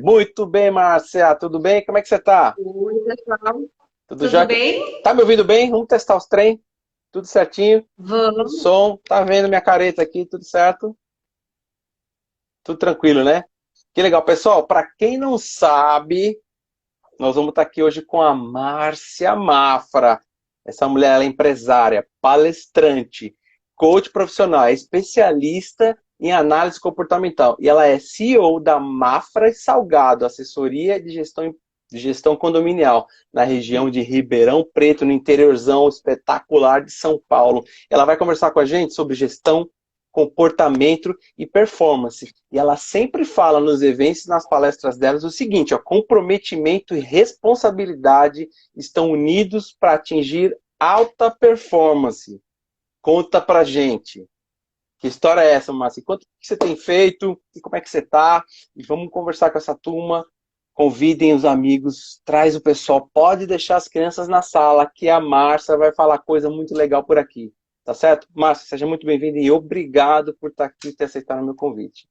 Muito bem, Márcia, tudo bem? Como é que você tá? Oi, pessoal. Tudo Tudo já? bem? Tá me ouvindo bem? Vamos testar os trem? Tudo certinho? Vamos. Som, tá vendo minha careta aqui? Tudo certo? Tudo tranquilo, né? Que legal, pessoal. Para quem não sabe, nós vamos estar aqui hoje com a Márcia Mafra. Essa mulher, ela é empresária, palestrante, coach profissional, é especialista em análise comportamental. E ela é CEO da Mafra e Salgado, assessoria de gestão condominial, na região de Ribeirão Preto, no interiorzão espetacular de São Paulo. Ela vai conversar com a gente sobre gestão, comportamento e performance. E ela sempre fala nos eventos e nas palestras delas o seguinte, ó, comprometimento e responsabilidade estão unidos para atingir alta performance. Conta pra gente. Que história é essa, Márcia? Quanto que você tem feito? E como é que você tá? E vamos conversar com essa turma. Convidem os amigos, traz o pessoal. Pode deixar as crianças na sala, que a Márcia vai falar coisa muito legal por aqui. Tá certo? Márcia, seja muito bem-vinda e obrigado por estar aqui e ter aceitado o meu convite.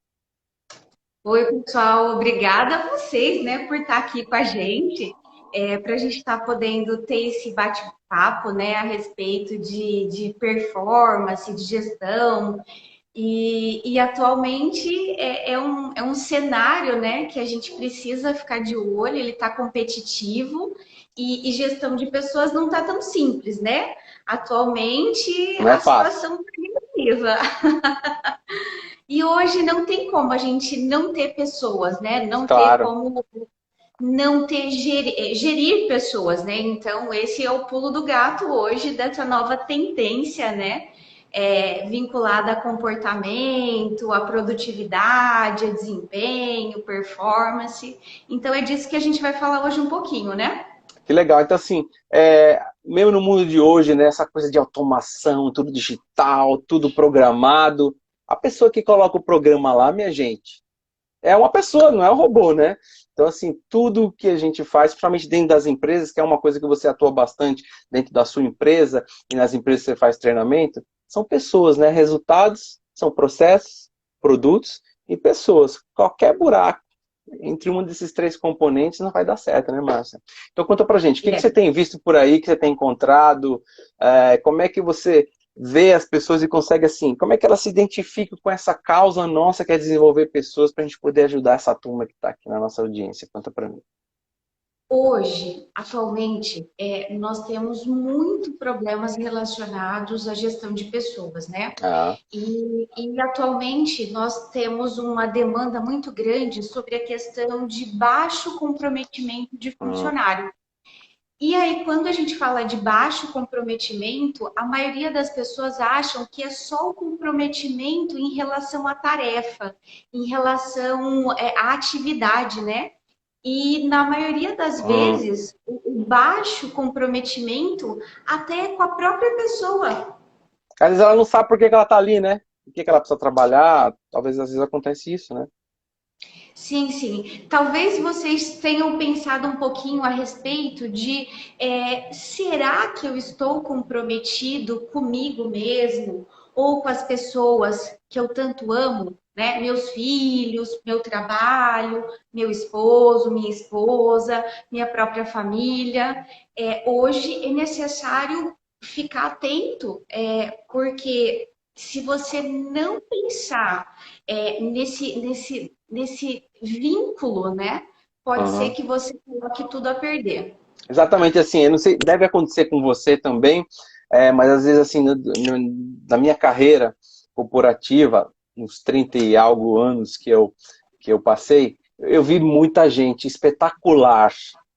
Oi, pessoal. Obrigada a vocês, né, por estar aqui com a gente, para a gente estar podendo ter esse bate-papo, né, a respeito de performance, de gestão. E atualmente é um cenário, né, que a gente precisa ficar de olho, ele está competitivo e gestão de pessoas não está tão simples, né? Atualmente Não é a fácil. situação está negativa. E hoje não tem como a gente não ter pessoas, né? Não ter Claro. como não ter gerir pessoas, né? Então, esse é o pulo do gato hoje dessa nova tendência, né? Vinculada a comportamento, a produtividade, a desempenho, performance. Então, é disso que a gente vai falar hoje um pouquinho, né? Que legal. Então, assim, mesmo no mundo de hoje, né, essa coisa de automação, tudo digital, tudo programado, a pessoa que coloca o programa lá, minha gente, é uma pessoa, não é um robô, né? Então, assim, tudo que a gente faz, principalmente dentro das empresas, que é uma coisa que você atua bastante dentro da sua empresa e nas empresas que você faz treinamento, são pessoas, né? Resultados são processos, produtos e pessoas. Qualquer buraco entre um desses três componentes não vai dar certo, né, Márcia? Então conta pra gente, o que você É. tem visto por aí, que você tem encontrado, como é que você vê as pessoas e consegue assim, como é que elas se identificam com essa causa nossa que é desenvolver pessoas para a gente poder ajudar essa turma que está aqui na nossa audiência? Conta pra mim. Hoje, atualmente, nós temos muito problemas relacionados à gestão de pessoas, né? Ah, E atualmente nós temos uma demanda muito grande sobre a questão de baixo comprometimento de hum, funcionário. E aí, quando a gente fala de baixo comprometimento, a maioria das pessoas acham que é só o comprometimento em relação à tarefa, em relação à atividade, né? E na maioria das hum. vezes, o baixo comprometimento até é com a própria pessoa. Às vezes ela não sabe por que que ela está ali, né? Por que que ela precisa trabalhar, talvez às vezes acontece isso, né? Sim, sim. Talvez vocês tenham pensado um pouquinho a respeito de será que eu estou comprometido comigo mesmo ou com as pessoas que eu tanto amo, né? Meus filhos, meu trabalho, meu esposo, minha esposa, minha própria família. Hoje é necessário ficar atento, porque se você não pensar nesse vínculo, né? Pode ser Uhum. que você coloque tudo a perder. Exatamente assim, eu não sei, deve acontecer com você também, mas às vezes assim, na minha carreira corporativa, uns 30 e algo anos que eu passei, eu vi muita gente espetacular,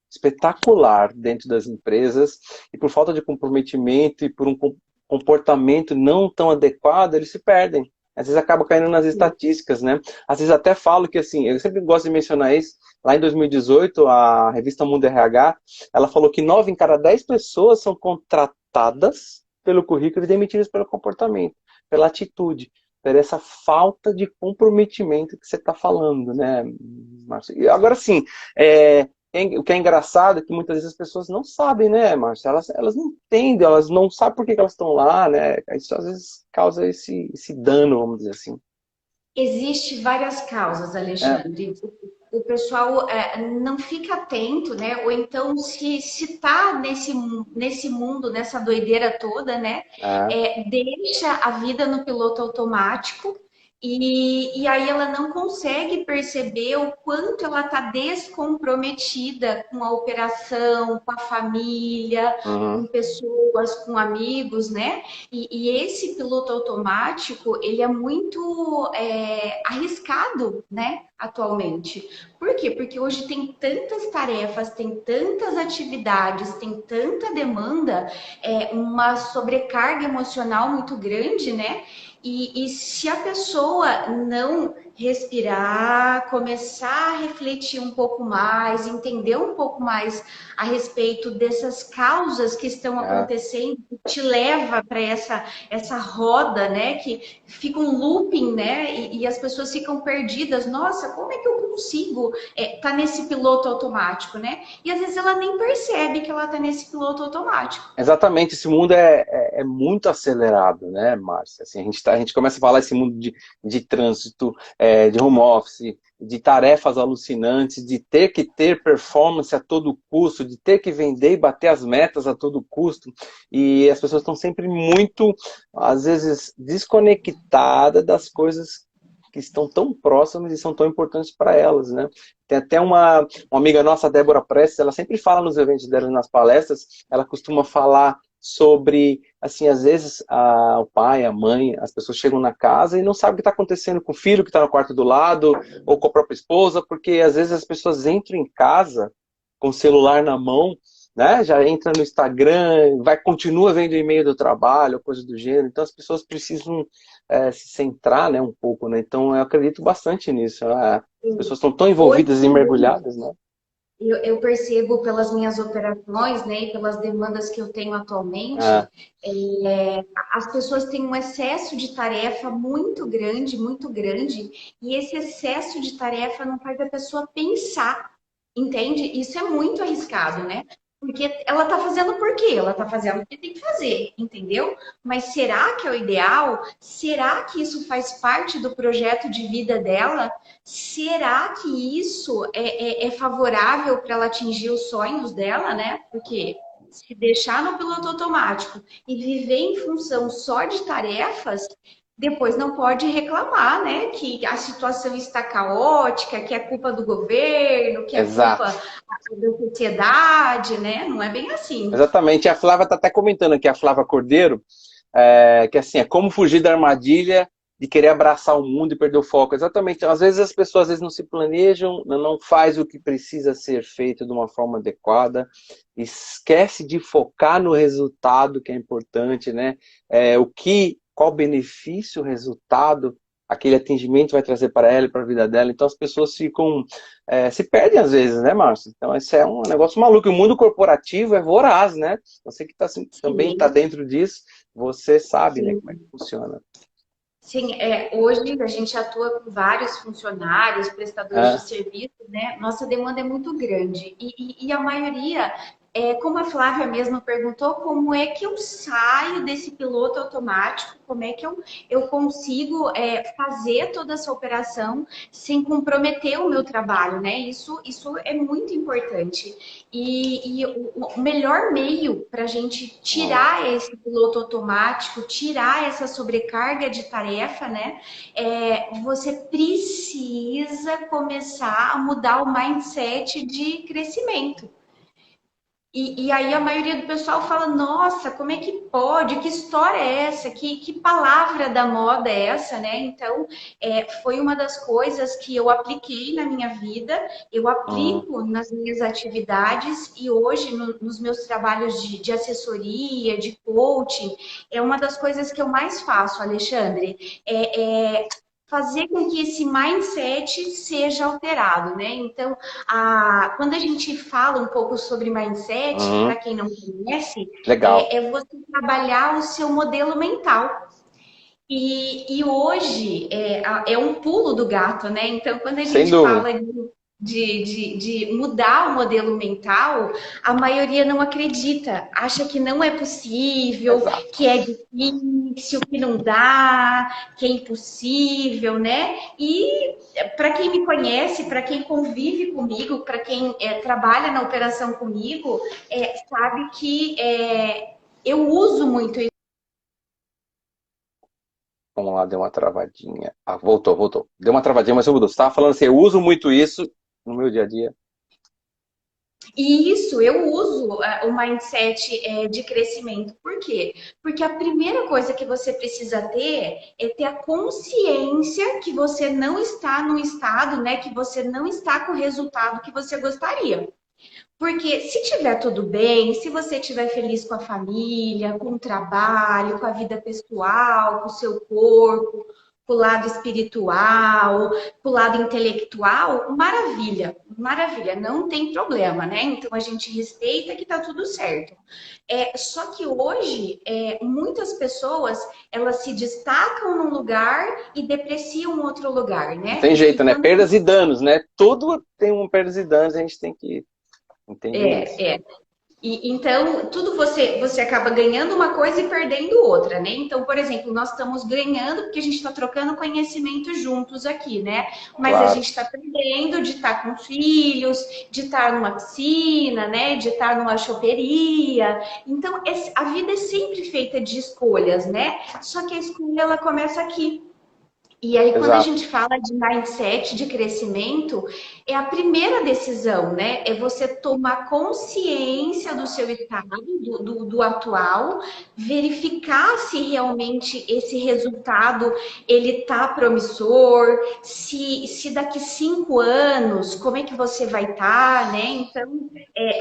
espetacular dentro das empresas, e por falta de comprometimento e por um comportamento não tão adequado, eles se perdem. Às vezes acaba caindo nas estatísticas, né? Às vezes até falo que assim, eu sempre gosto de mencionar isso, lá em 2018, a revista Mundo RH ela falou que 9 em cada 10 pessoas são contratadas pelo currículo e demitidas pelo comportamento, pela atitude, por essa falta de comprometimento que você está falando, né, Márcio? E agora sim, o que é engraçado é que muitas vezes as pessoas não sabem, né, Márcio? Elas não entendem, elas não sabem por que elas estão lá, né? Isso às vezes causa esse dano, vamos dizer assim. Existe várias causas, É, Alexandre. O pessoal não fica atento, né? Ou então se tá nesse mundo, nessa doideira toda, né? é, Deixa a vida no piloto automático e aí ela não consegue perceber o quanto ela está descomprometida com a operação, com a família, uhum, com pessoas, com amigos, né? E esse piloto automático, ele é muito arriscado, né, atualmente. Por quê? Porque hoje tem tantas tarefas, tem tantas atividades, tem tanta demanda, uma sobrecarga emocional muito grande, né? E se a pessoa não respirar, começar a refletir um pouco mais, entender um pouco mais a respeito dessas causas que estão é. acontecendo, que te leva para essa roda, né? Que fica um looping, né? E as pessoas ficam perdidas. Nossa, como é que eu consigo tá nesse piloto automático, né? E às vezes ela nem percebe que ela tá nesse piloto automático. Exatamente, esse mundo é muito acelerado, né, Márcia? Assim, a gente começa a falar esse mundo de trânsito, de home office, de tarefas alucinantes, de ter que ter performance a todo custo, de ter que vender e bater as metas a todo custo. E as pessoas estão sempre muito, às vezes, desconectadas das coisas que estão tão próximas e são tão importantes para elas, né? Tem até uma amiga nossa, Débora Prestes, ela sempre fala nos eventos dela, nas palestras, ela costuma falar sobre, assim, às vezes o pai, a mãe, as pessoas chegam na casa e não sabem o que está acontecendo com o filho que está no quarto do lado, ou com a própria esposa, porque às vezes as pessoas entram em casa com o celular na mão, né? Já entra no Instagram, continua vendo e-mail do trabalho, coisa do gênero. Então as pessoas precisam se centrar, né, um pouco, né? Então eu acredito bastante nisso. As pessoas estão tão Hoje envolvidas e mergulhadas, né? eu percebo pelas minhas operações, né, e pelas demandas que eu tenho Ah, atualmente, as pessoas têm um excesso de tarefa muito grande, e esse excesso de tarefa não faz a pessoa pensar, entende? Isso é muito arriscado, né? Porque ela tá fazendo por quê? Ela tá fazendo o que tem que fazer, entendeu? Mas será que é o ideal? Será que isso faz parte do projeto de vida dela? Será que isso é favorável para ela atingir os sonhos dela, né? Porque se deixar no piloto automático e viver em função só de tarefas, depois não pode reclamar, né? Que a situação está caótica, que é culpa do governo, que é culpa exato. da sociedade, né? Não é bem assim. Exatamente. E a Flávia está até comentando aqui, a Flávia Cordeiro, que assim, é como fugir da armadilha de querer abraçar o mundo e perder o foco. Exatamente. Às vezes as pessoas às vezes não se planejam, não faz o que precisa ser feito de uma forma adequada, esquece de focar no resultado que é importante, né? Qual benefício o resultado aquele atingimento vai trazer para ela e para a vida dela. Então as pessoas ficam se perdem às vezes, né, Márcio? Então esse é um negócio maluco. O mundo corporativo é voraz, né? Você que também está Sim, dentro disso, você sabe, né, como é sim. que funciona. Sim, hoje a gente atua com vários funcionários, prestadores de É, serviço, né? Nossa demanda é muito grande e a maioria, como a Flávia mesma perguntou, como é que eu saio desse piloto automático? Como é que eu consigo fazer toda essa operação sem comprometer o meu trabalho, né? Isso é muito importante. E o melhor meio para a gente hum, tirar esse piloto automático, tirar essa sobrecarga de tarefa, né? Você precisa começar a mudar o mindset de crescimento. E aí a maioria do pessoal fala, nossa, como é que pode? Que história é essa? Que palavra da moda é essa, né? Então, foi uma das coisas que eu apliquei na minha vida, eu hum. aplico nas minhas atividades e hoje nos meus trabalhos de assessoria, de coaching, é uma das coisas que eu mais faço, Alexandre. Fazer com que esse mindset seja alterado, né? Então, quando a gente fala um pouco sobre mindset, para Uhum. quem não conhece, Legal. é você trabalhar o seu modelo mental. E hoje é um pulo do gato, né? Então, quando a Sem gente dúvida. fala de mudar o modelo mental, a maioria não acredita, acha que não é possível, Exato. que é difícil, que não dá, que é impossível, né? E para quem me conhece, para quem convive comigo, para quem trabalha na operação comigo, sabe que eu uso muito isso. Vamos lá, deu uma travadinha. Ah, voltou, voltou. Deu uma travadinha, mas eu mudou. Você estava falando assim, eu uso muito isso no meu dia a dia. E isso eu uso o mindset de crescimento. Por quê? Porque a primeira coisa que você precisa ter é ter a consciência que você não está no estado, né? Que você não está com o resultado que você gostaria. Porque se tiver tudo bem, se você estiver feliz com a família, com o trabalho, com a vida pessoal, com o seu corpo, com o lado espiritual, com o lado intelectual, maravilha, maravilha, não tem problema, né? Então a gente respeita que tá tudo certo. Só que hoje, muitas pessoas elas se destacam num lugar e depreciam outro lugar, Não né? tem E jeito, né? quando Perdas e danos, né? Tudo tem um perdas e danos, a gente tem que entender isso. é, é. Então, tudo você acaba ganhando uma coisa e perdendo outra, né? Então, por exemplo, nós estamos ganhando porque a gente está trocando conhecimento juntos aqui, né? Mas a Claro. gente está perdendo de estar com filhos, de estar numa piscina, né? De estar numa choperia. Então, a vida é sempre feita de escolhas, né? Só que a escolha ela começa aqui. E aí, quando a Exato. gente fala de mindset, de crescimento, é a primeira decisão, né? É você tomar consciência do seu estado, do atual, verificar se realmente esse resultado ele tá promissor, se daqui 5 anos, como é que você vai estar, né? Então,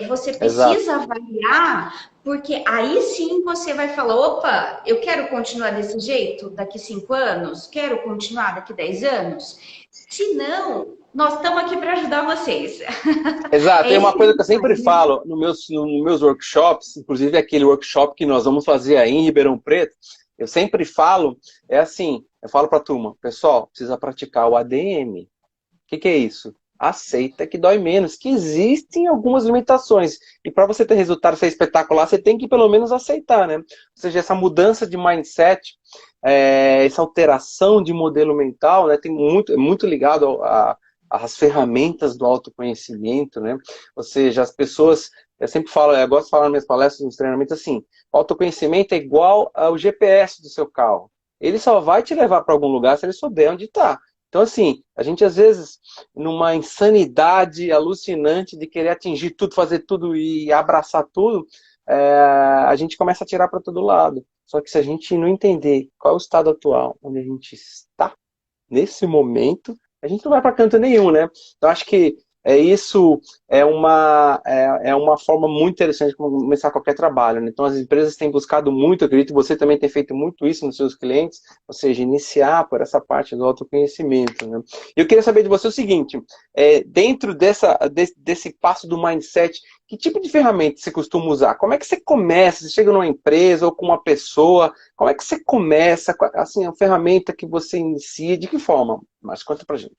você Exato. precisa avaliar porque aí sim você vai falar: opa, eu quero continuar desse jeito daqui 5 anos? Quero continuar daqui 10 anos? Se não, nós estamos aqui para ajudar vocês. Exato. É Tem esse uma coisa que eu sempre detalhe, né? falo nos meus workshops, inclusive aquele workshop que nós vamos fazer aí em Ribeirão Preto, eu sempre falo, é assim, eu falo para a turma, pessoal, precisa praticar o ADM. Que é isso? Aceita que dói menos, que existem algumas limitações. E para você ter resultado ser espetacular, você tem que pelo menos aceitar, né? Ou seja, essa mudança de mindset, essa alteração de modelo mental, né, tem muito, é muito ligado às ferramentas do autoconhecimento, né? Ou seja, as pessoas, eu sempre falo, eu gosto de falar nas minhas palestras, nos treinamentos, assim, o autoconhecimento é igual ao GPS do seu carro. Ele só vai te levar para algum lugar se ele souber onde está. Então, assim, a gente às vezes, numa insanidade alucinante de querer atingir tudo, fazer tudo e abraçar tudo, a gente começa a tirar para todo lado. Só que se a gente não entender qual é o estado atual, onde a gente está nesse momento, a gente não vai para canto nenhum, né? Então, acho que isso é uma forma muito interessante de começar qualquer trabalho, né? Então, as empresas têm buscado muito, eu acredito que você também tem feito muito isso nos seus clientes, ou seja, iniciar por essa parte do autoconhecimento, né? E eu queria saber de você o seguinte, dentro desse passo do mindset, que tipo de ferramenta você costuma usar? Como é que você começa? Você chega numa empresa ou com uma pessoa, como é que você começa? Assim, a ferramenta que você inicia, de que forma? Mas conta pra gente.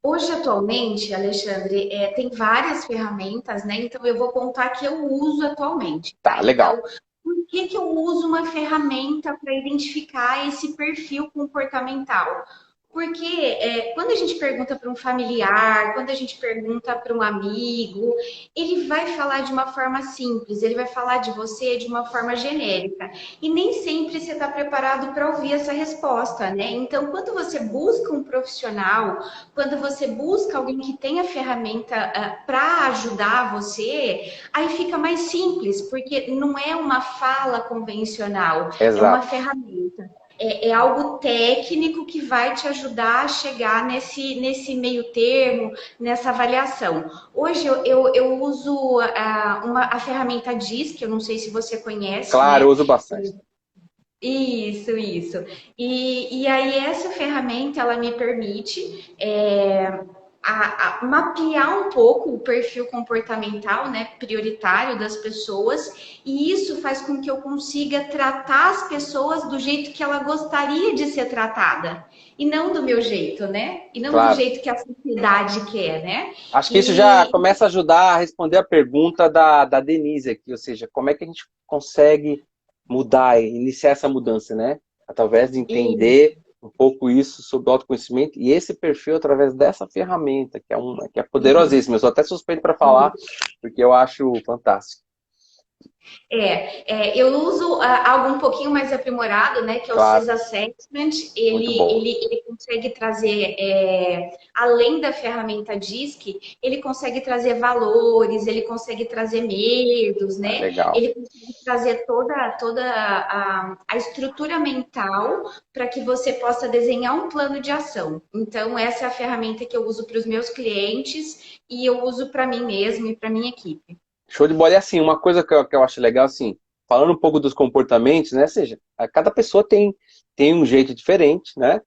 Hoje, atualmente, Alexandre, tem várias ferramentas, né? Então, eu vou contar que eu uso atualmente, Tá, tá? legal. Então, por que que eu uso uma ferramenta para identificar esse perfil comportamental? Porque quando a gente pergunta para um familiar, quando a gente pergunta para um amigo, ele vai falar de uma forma simples, ele vai falar de você de uma forma genérica. E nem sempre você está preparado para ouvir essa resposta, né? Então, quando você busca um profissional, quando você busca alguém que tenha ferramenta para ajudar você, aí fica mais simples, porque não é uma fala convencional, é uma Exato. ferramenta. É algo técnico que vai te ajudar a chegar nesse meio termo, nessa avaliação. Hoje eu uso a ferramenta DISC, eu não sei se você conhece, Claro, eu né? uso bastante. Isso. E aí essa ferramenta ela me permite mapear um pouco o perfil comportamental, né, prioritário das pessoas, e isso faz com que eu consiga tratar as pessoas do jeito que ela gostaria de ser tratada, e não do meu jeito, né? E não do Claro. jeito que a sociedade quer, né? Acho que isso já E começa a ajudar a responder a pergunta da Denise aqui, ou seja, como é que a gente consegue mudar, iniciar essa mudança, né? Através de e entender um pouco isso sobre o autoconhecimento e esse perfil através dessa ferramenta, que é poderosíssima. Eu sou até suspeito para falar, porque eu acho fantástico. Eu uso algo um pouquinho mais aprimorado, né, que é o Claro, CIS Assessment. muito Ele, boa. ele, ele consegue trazer, além da ferramenta DISC, ele consegue trazer valores, ele consegue trazer medos, Ah, né? legal. Ele consegue trazer toda a estrutura mental para que você possa desenhar um plano de ação. Então, essa é a ferramenta que eu uso para os meus clientes e eu uso para mim mesmo e para minha equipe. Show de bola. E assim, uma coisa que eu acho legal, assim, falando um pouco dos comportamentos, né? Ou seja, cada pessoa tem um jeito diferente, né?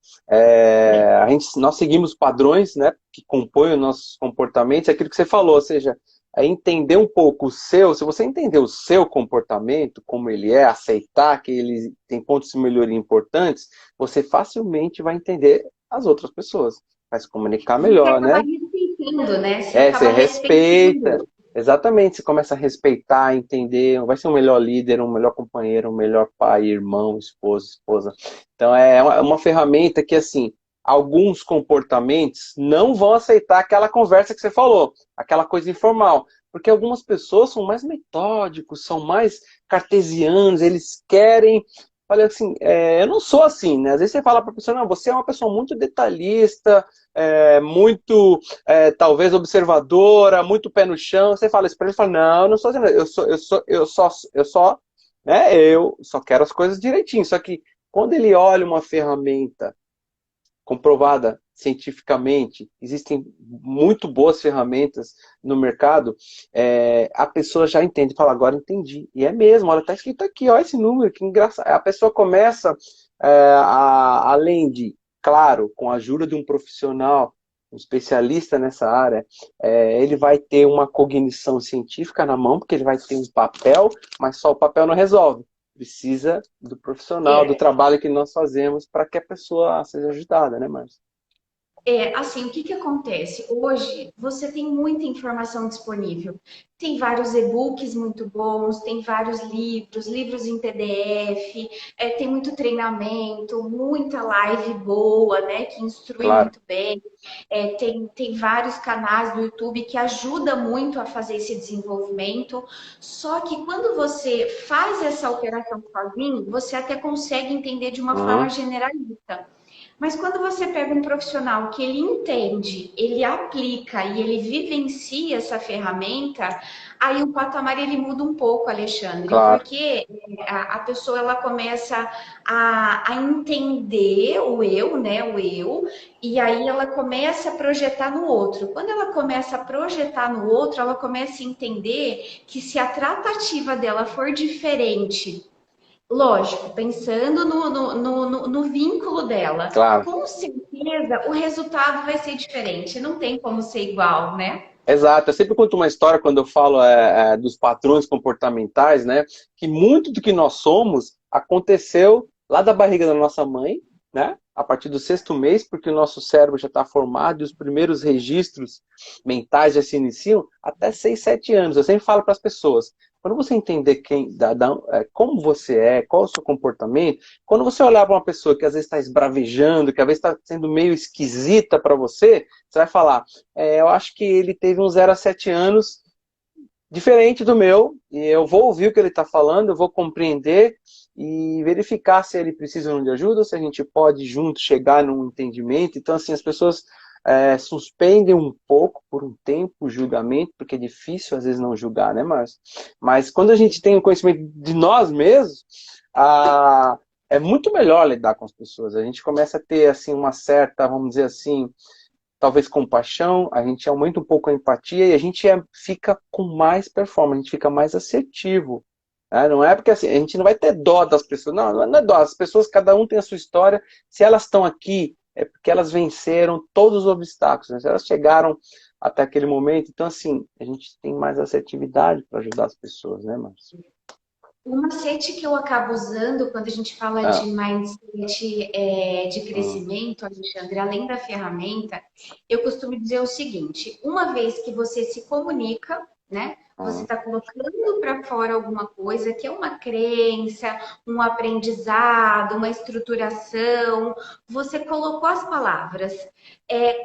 Nós seguimos padrões, né? Que compõem os nossos comportamentos, é aquilo que você falou, ou seja, é entender um pouco o seu, se você entender o seu comportamento, como ele é, aceitar que ele tem pontos de melhoria importantes, você facilmente vai entender as outras pessoas, vai se comunicar Você melhor, acaba né? respeitando, né? Você É, você acaba respeita. respeitando. Exatamente, você começa a respeitar, entender, vai ser um melhor líder, um melhor companheiro, um melhor pai, irmão, esposo, esposa. Então é uma ferramenta que, assim, alguns comportamentos não vão aceitar aquela conversa que você falou, aquela coisa informal. Porque algumas pessoas são mais metódicos, são mais cartesianos, eles querem. Olha assim, eu não sou assim, né? Às vezes você fala para a pessoa, não, você é uma pessoa muito detalhista, muito talvez observadora, muito pé no chão. Você fala isso para ele, fala, não, eu não sou assim, não. Eu só quero as coisas direitinho. Só que quando ele olha uma ferramenta comprovada cientificamente, existem muito boas ferramentas no mercado, a pessoa já entende, fala, agora entendi. E é mesmo, olha, está escrito aqui, olha esse número, que engraçado. A pessoa começa, além de, claro, com a ajuda de um profissional, um especialista nessa área, ele vai ter uma cognição científica na mão, porque ele vai ter um papel, mas só o papel não resolve. Precisa do profissional, do É, trabalho que nós fazemos para que a pessoa seja ajudada, né, Márcio? assim, o que que acontece? Hoje você tem muita informação disponível. Tem vários e-books muito bons, tem vários livros, livros em PDF, tem muito treinamento, muita live boa, né, que instrui Claro. muito bem. Tem vários canais do YouTube que ajudam muito a fazer esse desenvolvimento. Só que quando você faz essa operação sozinho, você até consegue entender de uma forma Uhum. generalista. Mas quando você pega um profissional que ele entende, ele aplica e ele vivencia essa ferramenta, aí o patamar ele muda um pouco, Alexandre, Claro. porque a pessoa ela começa a entender o eu, né, o eu, e aí ela começa a projetar no outro. Quando ela começa a projetar no outro, ela começa a entender que se a tratativa dela for diferente. Lógico, pensando no vínculo dela. Claro. Com certeza o resultado vai ser diferente, não tem como ser igual, né? Exato. Eu sempre conto uma história quando eu falo dos padrões comportamentais, né? Que muito do que nós somos aconteceu lá da barriga da nossa mãe, né? A partir do sexto mês, porque o nosso cérebro já está formado e os primeiros registros mentais já se iniciam até 6, 7 anos. Eu sempre falo para as pessoas, quando você entender como você é, qual é o seu comportamento, quando você olhar para uma pessoa que às vezes está esbravejando, que às vezes está sendo meio esquisita para você, você vai falar, eu acho que ele teve uns 0 a 7 anos diferente do meu, e eu vou ouvir o que ele está falando, eu vou compreender e verificar se ele precisa de ajuda, se a gente pode junto chegar num entendimento. Então, assim, as pessoas suspendem um pouco por um tempo o julgamento, porque é difícil às vezes não julgar, né, Márcio? Mas quando a gente tem o conhecimento de nós mesmos, ah, é muito melhor lidar com as pessoas. A gente começa a ter assim uma certa, vamos dizer assim, talvez compaixão, a gente aumenta um pouco a empatia e a gente fica com mais performance, a gente fica mais assertivo. Né? Não é porque assim, a gente não vai ter dó das pessoas, não é dó, as pessoas, cada um tem a sua história, se elas estão aqui é porque elas venceram todos os obstáculos, né? Elas chegaram até aquele momento. Então, assim, a gente tem mais assertividade para ajudar as pessoas, né, Márcio? O macete que eu acabo usando quando a gente fala de Ah, mindset de hum, crescimento, Alexandre, além da ferramenta, eu costumo dizer o seguinte: uma vez que você se comunica, né? Você hum. está colocando para fora alguma coisa que é uma crença, um aprendizado, uma estruturação, você colocou as palavras.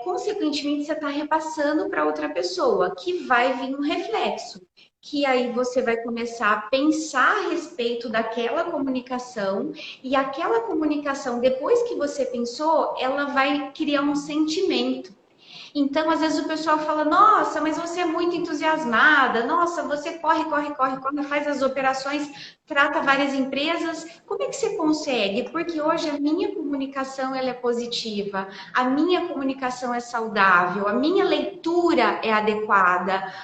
Consequentemente, você está repassando para outra pessoa, que vai vir um reflexo, que aí você vai começar a pensar a respeito daquela comunicação, e aquela comunicação, depois que você pensou, ela vai criar um sentimento. Então, às vezes o pessoal fala: nossa, mas você é muito entusiasmada, nossa, você corre, corre, corre, corre, faz as operações, trata várias empresas. Como é que você consegue? Porque hoje a minha comunicação ela é positiva, a minha comunicação é saudável, a minha leitura é adequada,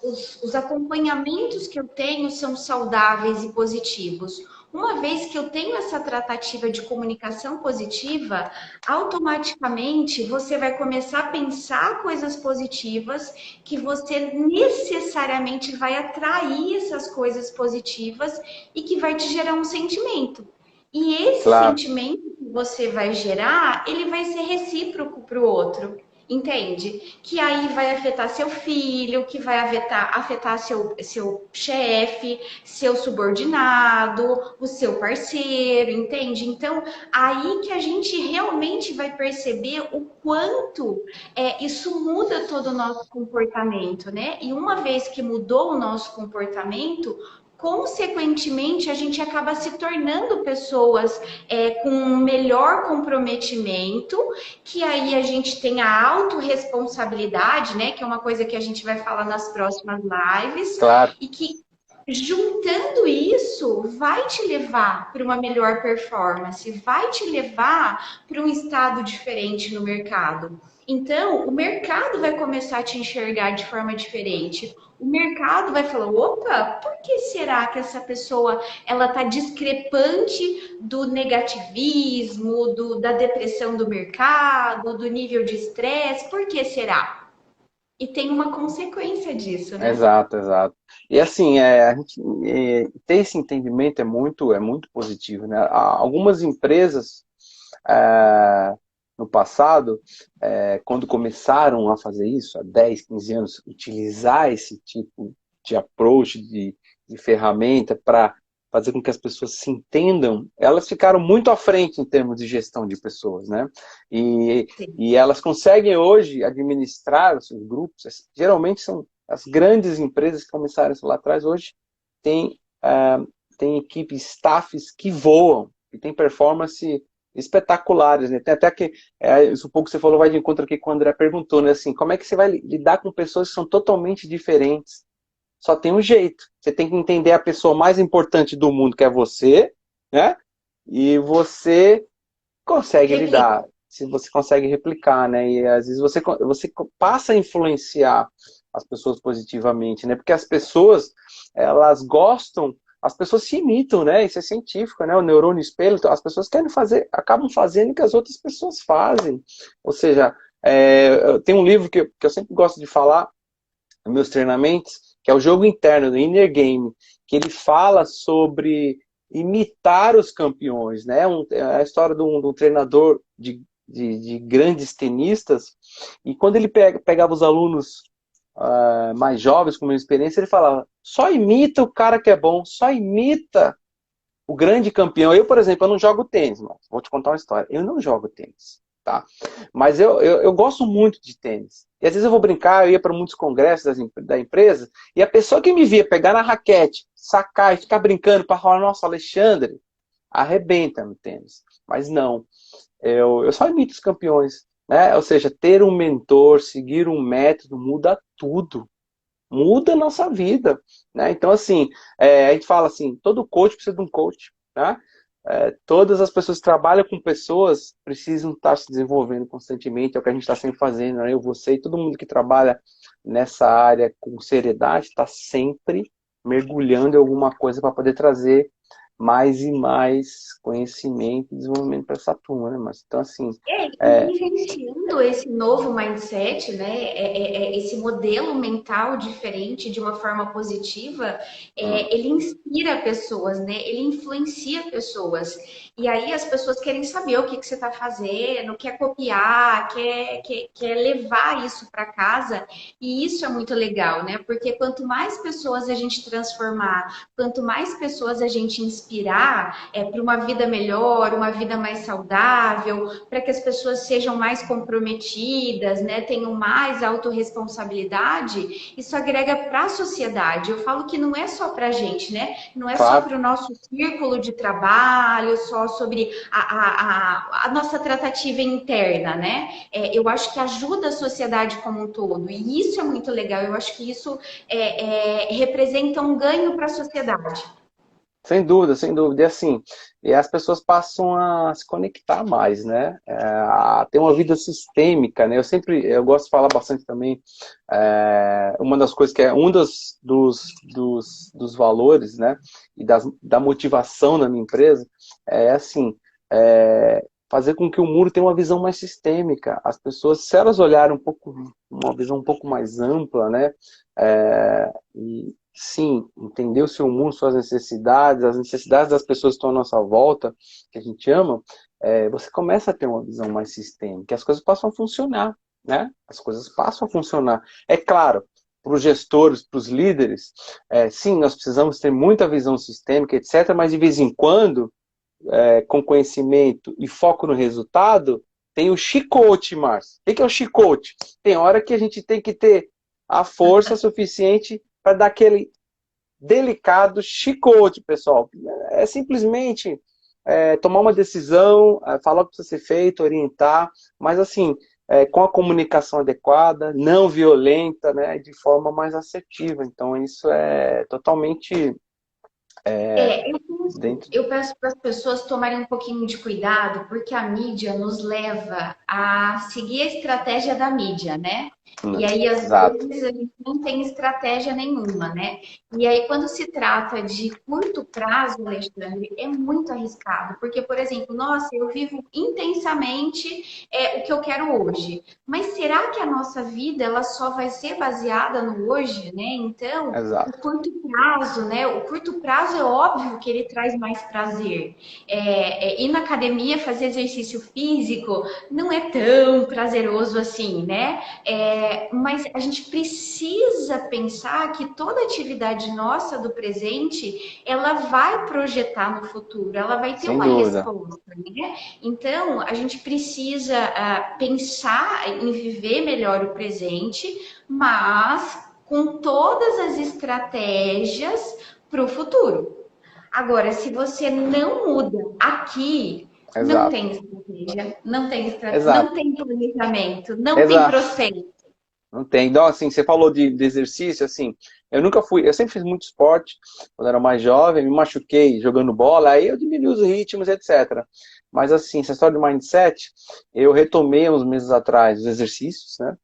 os acompanhamentos que eu tenho são saudáveis e positivos. Uma vez que eu tenho essa tratativa de comunicação positiva, automaticamente você vai começar a pensar coisas positivas, que você necessariamente vai atrair essas coisas positivas e que vai te gerar um sentimento. E esse Claro, sentimento que você vai gerar, ele vai ser recíproco para o outro. Entende? Que aí vai afetar seu filho, que vai afetar seu chefe, seu subordinado, o seu parceiro, entende? Então, aí que a gente realmente vai perceber o quanto isso muda todo o nosso comportamento, né? E uma vez que mudou o nosso comportamento, consequentemente, a gente acaba se tornando pessoas com um melhor comprometimento, que aí a gente tem a autorresponsabilidade, né? Que é uma coisa que a gente vai falar nas próximas lives, claro. e que juntando isso vai te levar para uma melhor performance, vai te levar para um estado diferente no mercado. Então, o mercado vai começar a te enxergar de forma diferente. O mercado vai falar: opa, por que será que essa pessoa ela está discrepante do negativismo, da depressão do mercado, do nível de estresse? Por que será? E tem uma consequência disso, né? Exato, exato. E assim, a gente ter esse entendimento é muito positivo, né? Algumas empresas é, no passado, quando começaram a fazer isso, há 10, 15 anos, utilizar esse tipo de approach, de ferramenta para fazer com que as pessoas se entendam, elas ficaram muito à frente em termos de gestão de pessoas, né? E, Sim. e elas conseguem hoje administrar os seus grupos, geralmente são as grandes empresas que começaram isso lá atrás, hoje tem, tem equipes, staffs que voam, que tem performance espetaculares, né? Tem até que, isso pouco que você falou vai de encontro aqui com o André perguntou, né? Assim, como é que você vai lidar com pessoas que são totalmente diferentes? Só tem um jeito. Você tem que entender a pessoa mais importante do mundo, que é você, né? E você consegue Replica. lidar, se você consegue replicar, né? E às vezes você passa a influenciar as pessoas positivamente, né? Porque as pessoas, elas gostam, as pessoas se imitam, né? Isso é científico, né? O neurônio espelho, então, as pessoas querem fazer, acabam fazendo o que as outras pessoas fazem. Ou seja, tem um livro que eu sempre gosto de falar nos meus treinamentos, que é o jogo interno, do Inner Game, que ele fala sobre imitar os campeões, né? É a história de um treinador de grandes tenistas, e quando ele pegava os alunos mais jovens, com menos experiência, ele falava: só imita o cara que é bom, só imita o grande campeão. Eu, por exemplo, eu não jogo tênis, mas vou te contar uma história. Eu não jogo tênis, tá? Mas eu gosto muito de tênis. E às vezes eu vou brincar, eu ia para muitos congressos da empresa, e a pessoa que me via pegar na raquete, sacar e ficar brincando para falar: nossa, Alexandre, arrebenta no tênis. Mas não, eu só imito os campeões, né? Ou seja, ter um mentor, seguir um método muda tudo. Muda a nossa vida, né? Então, assim, a gente fala assim, todo coach precisa de um coach, né? Todas as pessoas que trabalham com pessoas precisam estar se desenvolvendo constantemente, é o que a gente está sempre fazendo, né? Eu, você e todo mundo que trabalha nessa área com seriedade está sempre mergulhando em alguma coisa para poder trazer mais e mais conhecimento e desenvolvimento para essa turma, né, Márcio? Então, assim, E vivenciando esse novo mindset, né, esse modelo mental diferente de uma forma positiva, hum, ele inspira pessoas, né? Ele influencia pessoas. E aí as pessoas querem saber o que, que você está fazendo, quer copiar, quer levar isso para casa. E isso é muito legal, né? Porque quanto mais pessoas a gente transformar, quanto mais pessoas a gente inspirar para uma vida melhor, uma vida mais saudável, para que as pessoas sejam mais comprometidas, né, tenham mais autorresponsabilidade, isso agrega para a sociedade. Eu falo que não é só para a gente, né? Não é só claro, para o nosso círculo de trabalho, só sobre a nossa tratativa interna, né? Eu acho que ajuda a sociedade como um todo, e isso é muito legal. Eu acho que isso representa um ganho para a sociedade. sem dúvida, sem dúvida. E assim, e as pessoas passam a se conectar mais, né? A ter uma vida sistêmica, né? Eu gosto de falar bastante também, uma das coisas que é um dos valores, né? E da motivação na minha empresa, é assim, fazer com que o muro tenha uma visão mais sistêmica. As pessoas, se elas olharem uma visão um pouco mais ampla, né? E sim, entender o seu mundo, suas necessidades, as necessidades das pessoas que estão à nossa volta, que a gente ama, você começa a ter uma visão mais sistêmica, as coisas passam a funcionar, né? As coisas passam a funcionar. É claro, para os gestores, para os líderes, sim, nós precisamos ter muita visão sistêmica, etc., mas de vez em quando, com conhecimento e foco no resultado, tem o chicote, Márcio. O que é o chicote? Tem hora que a gente tem que ter a força suficiente para dar aquele delicado chicote, pessoal. É simplesmente tomar uma decisão, falar o que precisa ser feito, orientar, mas assim, com a comunicação adequada, não violenta, né, de forma mais assertiva. Então, isso é totalmente dentro. Eu peço para as pessoas tomarem um pouquinho de cuidado, porque a mídia nos leva a seguir a estratégia da mídia, né? E aí, às Exato. vezes, a gente não tem estratégia nenhuma, né? E aí, quando se trata de curto prazo, Alexandre, é muito arriscado, porque, por exemplo, nossa, eu vivo intensamente o que eu quero hoje. Mas será que a nossa vida ela só vai ser baseada no hoje, né? Então, o Exato. curto prazo, né? O curto prazo é óbvio que ele traz mais prazer. Ir na academia fazer exercício físico não é tão prazeroso assim, né? Mas a gente precisa pensar que toda atividade nossa do presente, ela vai projetar no futuro, ela vai ter Sem uma dúvida. resposta, né? Então, a gente precisa pensar em viver melhor o presente, mas com todas as estratégias para o futuro. Agora, se você não muda aqui, não Exato. tem estratégia, não tem não Exato. tem planejamento, não tem Exato. processo. Não tem. Então, assim, você falou de exercício, assim, eu sempre fiz muito esporte, quando era mais jovem, me machuquei jogando bola, aí eu diminui os ritmos, etc. Mas, assim, essa história de mindset, eu retomei uns meses atrás os exercícios, né?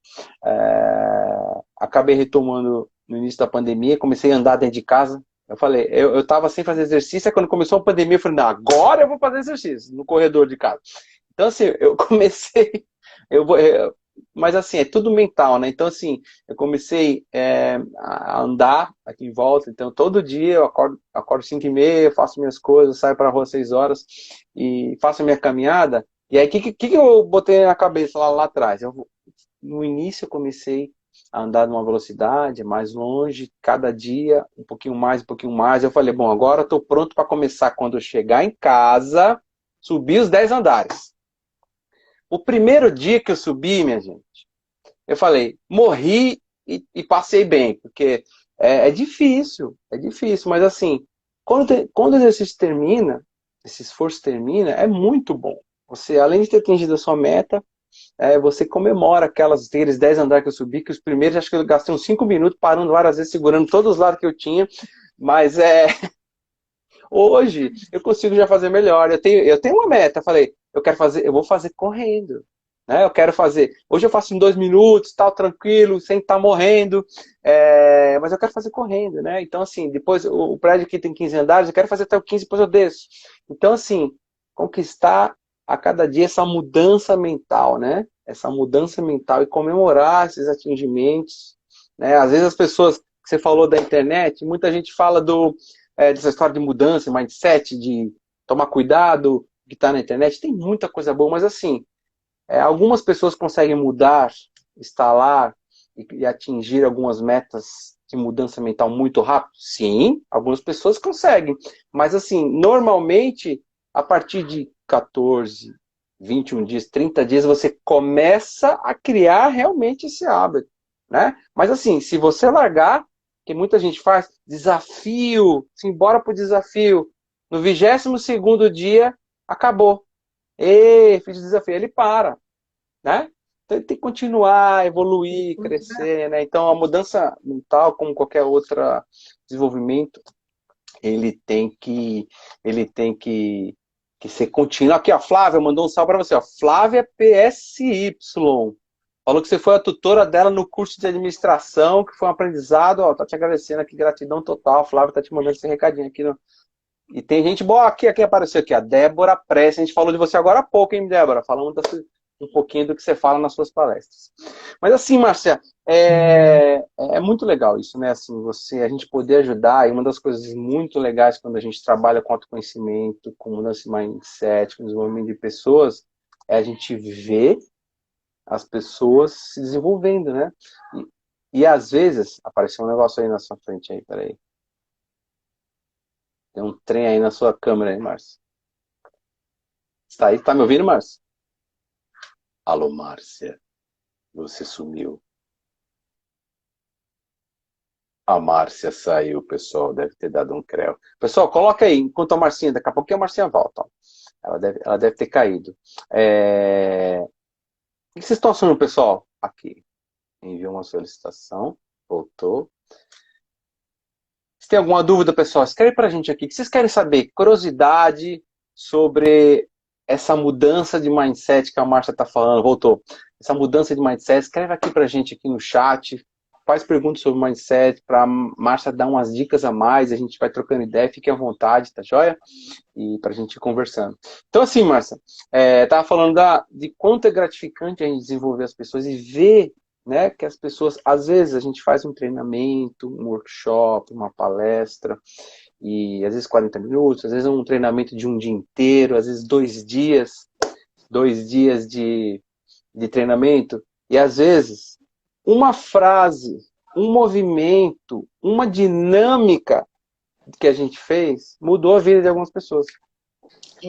Acabei retomando no início da pandemia, comecei a andar dentro de casa. Eu falei, eu tava sem fazer exercício, aí quando começou a pandemia, eu falei, não, agora eu vou fazer exercício no corredor de casa. Então, assim, eu comecei, eu vou, mas assim, é tudo mental, né? Então, assim, eu comecei a andar aqui em volta. Então, todo dia eu acordo 5h30, faço minhas coisas, saio para a rua às 6 horas e faço a minha caminhada. E aí, o que eu botei na cabeça lá atrás? No início, eu comecei a andar numa velocidade mais longe, cada dia, um pouquinho mais, um pouquinho mais. Eu falei, bom, agora estou pronto para começar quando eu chegar em casa, subir os 10 andares. O primeiro dia que eu subi, minha gente, eu falei, morri e passei bem, porque é difícil, mas assim, quando o exercício termina, esse esforço termina, é muito bom. Você, além de ter atingido a sua meta, você comemora aqueles 10 andares que eu subi, que os primeiros, acho que eu gastei uns 5 minutos parando várias vezes, segurando todos os lados que eu tinha, mas hoje eu consigo já fazer melhor. Eu tenho uma meta, falei, eu vou fazer correndo. né? Eu quero fazer. Hoje eu faço em 2 minutos, tal, tranquilo, sem estar morrendo, mas eu quero fazer correndo, né? Então, assim, depois o prédio aqui tem 15 andares, eu quero fazer até o 15, depois eu desço. Então, assim, conquistar a cada dia essa mudança mental, né? Essa mudança mental e comemorar esses atingimentos, né? Às vezes as pessoas, que você falou da internet, muita gente fala dessa história de mudança, mindset, de tomar cuidado, que está na internet, tem muita coisa boa, mas assim, algumas pessoas conseguem mudar, instalar e atingir algumas metas de mudança mental muito rápido? Sim, algumas pessoas conseguem. Mas assim, normalmente, a partir de 14, 21 dias, 30 dias, você começa a criar realmente esse hábito, né? Mas assim, se você largar, que muita gente faz, desafio, simbora pro desafio. No 22º dia, acabou. E fiz o desafio, ele para, né? Então ele tem que continuar, evoluir, crescer, né? Então a mudança mental, como qualquer outro desenvolvimento, ele tem que, ele tem que ser contínuo. Aqui, ó, Flávia mandou um salve para você, ó. Flávia PSY. Falou que você foi a tutora dela no curso de administração, que foi um aprendizado, ó, tá te agradecendo aqui, gratidão total. A Flávia tá te mandando esse recadinho aqui no. E tem gente boa aqui apareceu aqui, a Débora Press. A gente falou de você agora há pouco, hein, Débora? Falando um pouquinho do que você fala nas suas palestras. Mas assim, Márcia, é muito legal isso, né? Assim, a gente poder ajudar, e uma das coisas muito legais quando a gente trabalha com autoconhecimento, com mudança de mindset, com desenvolvimento de pessoas, é a gente ver as pessoas se desenvolvendo, né? E às vezes, apareceu um negócio aí na sua frente aí, peraí. Tem um trem aí na sua câmera aí, Márcia. Está aí? Tá me ouvindo, Márcia? Alô, Márcia. Você sumiu. A Márcia saiu, pessoal. Deve ter dado um creu. Pessoal, coloca aí, enquanto a Marcinha, daqui a pouquinho a Marcinha volta. Ó. Ela deve ter caído. O que vocês estão achando, pessoal? Aqui. Enviou uma solicitação. Voltou. Se tem alguma dúvida, pessoal, escreve pra gente aqui. O que vocês querem saber? Curiosidade sobre essa mudança de mindset que a Márcia está falando. Voltou. Essa mudança de mindset, escreve aqui pra gente aqui no chat. Faz perguntas sobre mindset para a Márcia dar umas dicas a mais. A gente vai trocando ideia. Fique à vontade, tá joia? E pra gente ir conversando. Então, assim, Márcia, tava falando de quanto é gratificante a gente desenvolver as pessoas e ver, né, que as pessoas, às vezes a gente faz um treinamento, um workshop, uma palestra, e às vezes 40 minutos, às vezes um treinamento de um dia inteiro, às vezes 2 dias de treinamento, e às vezes uma frase, um movimento, uma dinâmica que a gente fez mudou a vida de algumas pessoas.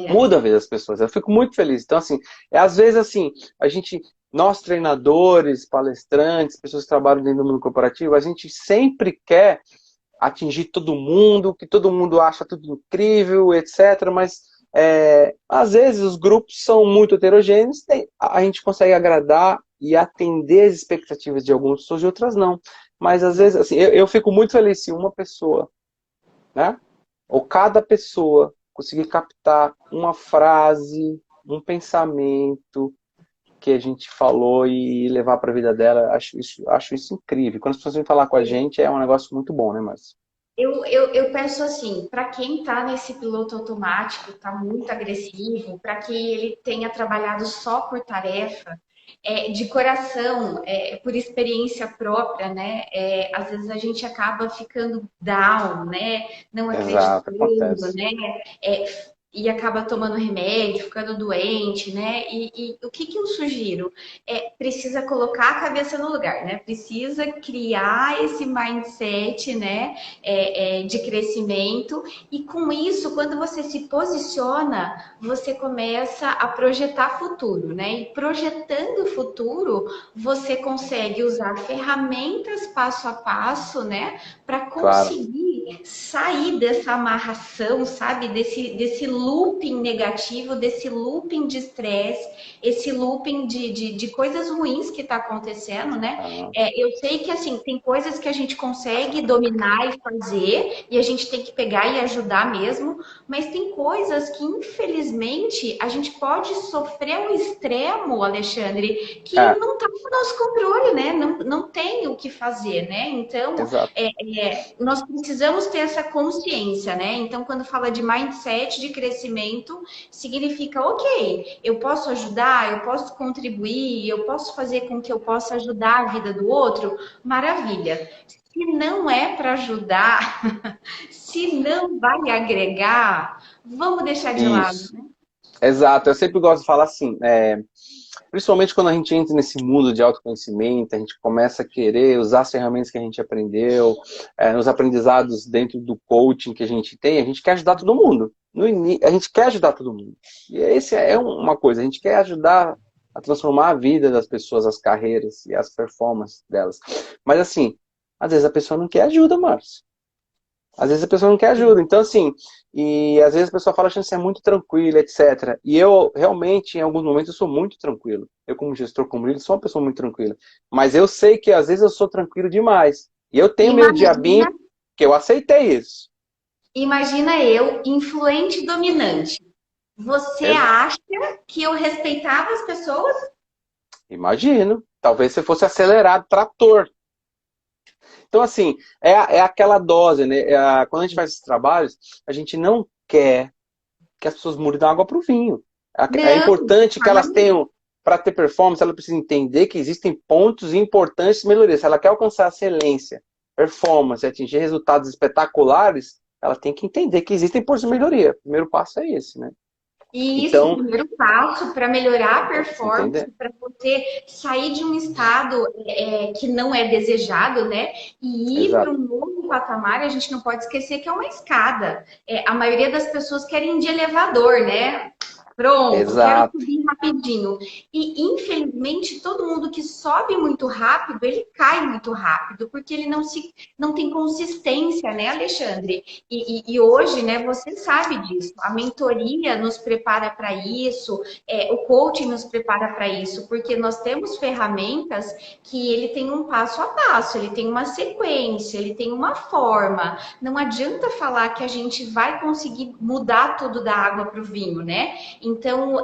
Muda a vida das pessoas. Eu fico muito feliz. Então, assim, às vezes, assim, nós treinadores, palestrantes, pessoas que trabalham dentro do mundo corporativo, a gente sempre quer atingir todo mundo, que todo mundo acha tudo incrível, etc. Mas, às vezes, os grupos são muito heterogêneos, a gente consegue agradar e atender as expectativas de algumas pessoas e outras não. Mas, às vezes, assim, eu fico muito feliz se uma pessoa, né, ou cada pessoa conseguir captar uma frase, um pensamento que a gente falou e levar para a vida dela. Acho isso incrível. Quando as pessoas vêm falar com a gente, é um negócio muito bom, né, Márcia? Eu peço assim, para quem está nesse piloto automático, está muito agressivo, para quem ele tenha trabalhado só por tarefa, de coração, por experiência própria, né? Às vezes a gente acaba ficando down, né? Não Exato, acreditando, acontece. né? É, e acaba tomando remédio, ficando doente, né? E o que eu sugiro? Precisa colocar a cabeça no lugar, né? Precisa criar esse mindset, né? De crescimento. E com isso, quando você se posiciona, você começa a projetar futuro, né? E projetando o futuro, você consegue usar ferramentas passo a passo, né? Para Claro. conseguir sair dessa amarração, sabe? Desse looping negativo, desse looping de estresse, esse looping de coisas ruins que está acontecendo, né? Ah, Eu sei que, assim, tem coisas que a gente consegue dominar e fazer, e a gente tem que pegar e ajudar mesmo, mas tem coisas que, infelizmente, a gente pode sofrer ao extremo, Alexandre, que é, não está no nosso controle, né? Não tem o que fazer, né? Então, exato. nós precisamos ter essa consciência, né? Então, quando fala de mindset de crescimento, significa, ok, eu posso ajudar, eu posso contribuir, eu posso fazer com que eu possa ajudar a vida do outro, maravilha. Se não é para ajudar, se não vai agregar, vamos deixar de lado, Isso. né? Exato. Eu sempre gosto de falar assim, principalmente quando a gente entra nesse mundo de autoconhecimento, a gente começa a querer usar as ferramentas que a gente aprendeu, nos aprendizados dentro do coaching que a gente quer ajudar todo mundo. A gente quer ajudar todo mundo. E esse é uma coisa, a gente quer ajudar a transformar a vida das pessoas, as carreiras e as performances delas. Mas assim, às vezes a pessoa não quer ajuda, Márcio. Às vezes a pessoa não quer ajuda. Então, assim, e às vezes a pessoa fala achando que você é muito tranquilo, etc. E eu, realmente, em alguns momentos, eu sou muito tranquilo. Eu, como gestor, como líder, sou uma pessoa muito tranquila. Mas eu sei que, às vezes, eu sou tranquilo demais. E eu tenho meu Imagina, diabinho, que eu aceitei isso. imagina eu, influente e dominante. Você Ex- acha que eu respeitava as pessoas? Imagino. Talvez você fosse acelerado, trator. Então, assim, é aquela dose, né? Quando a gente faz esses trabalhos, a gente não quer que as pessoas mudem da água para o vinho. É Não, importante que elas tenham, para ter performance, ela precisa entender que existem pontos importantes de melhoria. Se ela quer alcançar excelência, performance, atingir resultados espetaculares, ela tem que entender que existem pontos de melhoria. O primeiro passo é esse, né? e isso, o Então, primeiro passo para melhorar a ela precisa performance, entender. para você sair de um estado que não é desejado, né? E ir para Exato. um novo patamar, a gente não pode esquecer que é uma escada. A maioria das pessoas querem ir de elevador, né? Pronto, quero Exato. subir rapidinho. E infelizmente todo mundo que sobe muito rápido, ele cai muito rápido, porque ele não tem consistência, né, Alexandre? E hoje, né, você sabe disso. A mentoria nos prepara para isso, o coaching nos prepara para isso, porque nós temos ferramentas que ele tem um passo a passo, ele tem uma sequência, ele tem uma forma. Não adianta falar que a gente vai conseguir mudar tudo da água para o vinho, né? Então,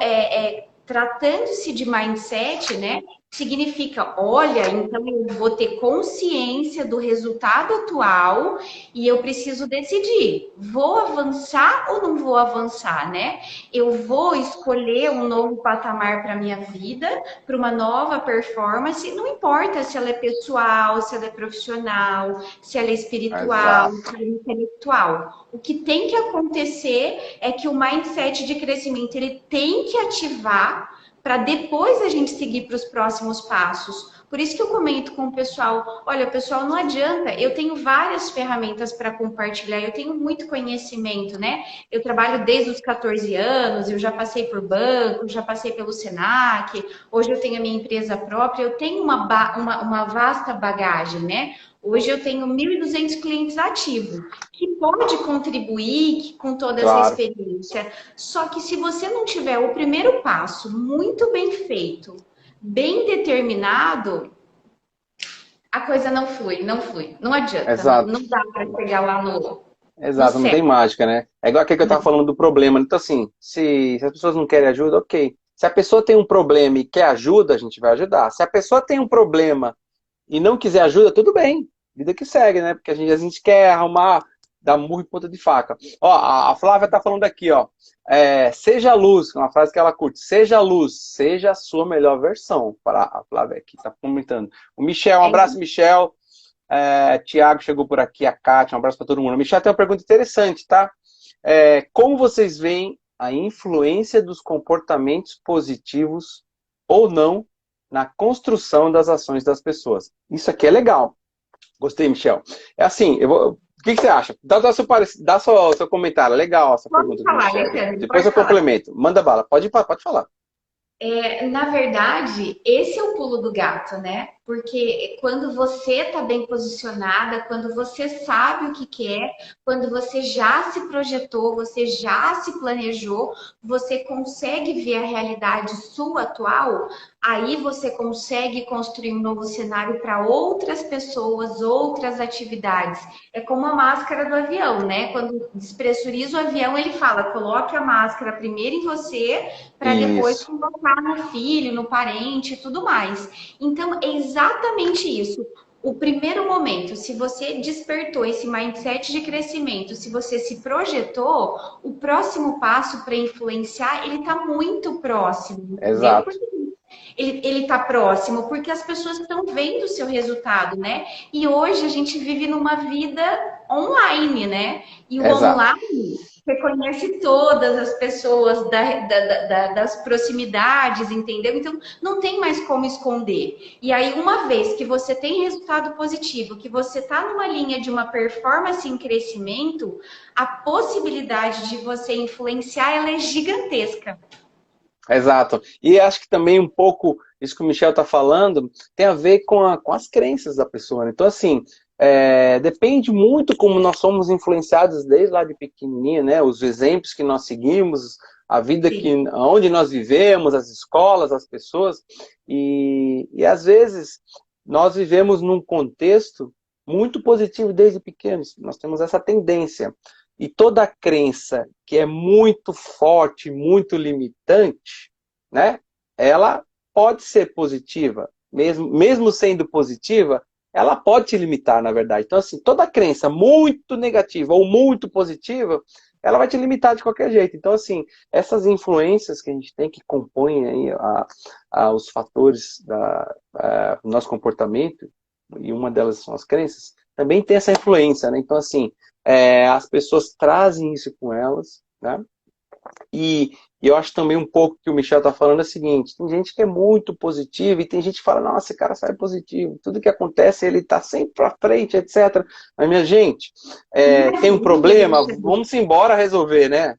tratando-se de mindset, né? Significa, olha, então eu vou ter consciência do resultado atual e eu preciso decidir, vou avançar ou não vou avançar, né? Eu vou escolher um novo patamar para minha vida, para uma nova performance, não importa se ela é pessoal, se ela é profissional, se ela é espiritual, se Exato. ela é intelectual. O que tem que acontecer é que o mindset de crescimento ele tem que ativar para depois a gente seguir para os próximos passos. Por isso que eu comento com o pessoal, olha, pessoal, não adianta, eu tenho várias ferramentas para compartilhar, eu tenho muito conhecimento, né? Eu trabalho desde os 14 anos, eu já passei por banco, já passei pelo Senac, hoje eu tenho a minha empresa própria, eu tenho uma vasta bagagem, né? Hoje eu tenho 1.200 clientes ativos, que pode contribuir com toda essa Claro. experiência. Só que se você não tiver o primeiro passo muito bem feito, bem determinado, a coisa não flui, não flui. Não adianta, Exato. não dá para chegar lá no Exato, não tem céu. mágica, né? É igual aquele que eu estava falando do problema. Então, assim, se as pessoas não querem ajuda, ok. Se a pessoa tem um problema e quer ajuda, a gente vai ajudar. Se a pessoa tem um problema e não quiser ajuda, tudo bem. Vida que segue, né? Porque a gente quer arrumar, dar murro em ponta de faca. Ó, a Flávia tá falando aqui, ó. Seja a luz, uma frase que ela curte. Seja a luz, seja a sua melhor versão. Para a Flávia aqui, tá comentando. O Michel, um É, abraço, Michel. Tiago chegou por aqui, a Kátia, um abraço para todo mundo. O Michel tem uma pergunta interessante, tá? Como vocês veem a influência dos comportamentos positivos ou não na construção das ações das pessoas? Isso aqui é legal. Gostei, Michel. É assim, o que você acha? Dá seu comentário. Legal essa pode pergunta do falar, Michel. Alexandre, Depois pode eu falar. complemento. Manda bala. Pode falar. Na verdade, esse é o pulo do gato, né? Porque quando você está bem posicionada, quando você sabe o que quer, quando você já se projetou, você já se planejou, você consegue ver a realidade sua atual, aí você consegue construir um novo cenário para outras pessoas, outras atividades. É como a máscara do avião, né? Quando despressuriza o avião, ele fala: coloque a máscara primeiro em você, para depois Isso. colocar no filho, no parente e tudo mais. Então, é exatamente isso. O primeiro momento, se você despertou esse mindset de crescimento, se você se projetou, o próximo passo para influenciar, ele está muito próximo, entendeu? Exato. Porque ele está próximo, porque as pessoas estão vendo o seu resultado, né? E hoje a gente vive numa vida online, né? E o Exato. online reconhece todas as pessoas das proximidades, entendeu? Então, não tem mais como esconder. E aí, uma vez que você tem resultado positivo, que você está numa linha de uma performance em crescimento, a possibilidade de você influenciar, ela é gigantesca. Exato. E acho que também um pouco isso que o Michel está falando tem a ver com as crenças da pessoa, né? Então, assim, depende muito como nós somos influenciados desde lá de pequenininho, né? Os exemplos que nós seguimos, a vida Sim. onde nós vivemos, as escolas, as pessoas. E às vezes nós vivemos num contexto muito positivo desde pequenos. Nós temos essa tendência. E toda crença que é muito forte, muito limitante, né? Ela pode ser positiva, mesmo sendo positiva, ela pode te limitar, na verdade. Então, assim, toda crença muito negativa ou muito positiva, ela vai te limitar de qualquer jeito. Então, assim, essas influências que a gente tem que compõem aí os fatores do nosso comportamento, e uma delas são as crenças, também tem essa influência, né? Então, assim, as pessoas trazem isso com elas, né? E eu acho também um pouco que o Michel está falando é o seguinte: tem gente que é muito positiva e tem gente que fala, nossa, esse cara sai positivo, tudo que acontece ele está sempre para frente, etc. Mas, minha gente, tem um Maravilha, problema, Alexandre. vamos embora resolver, né?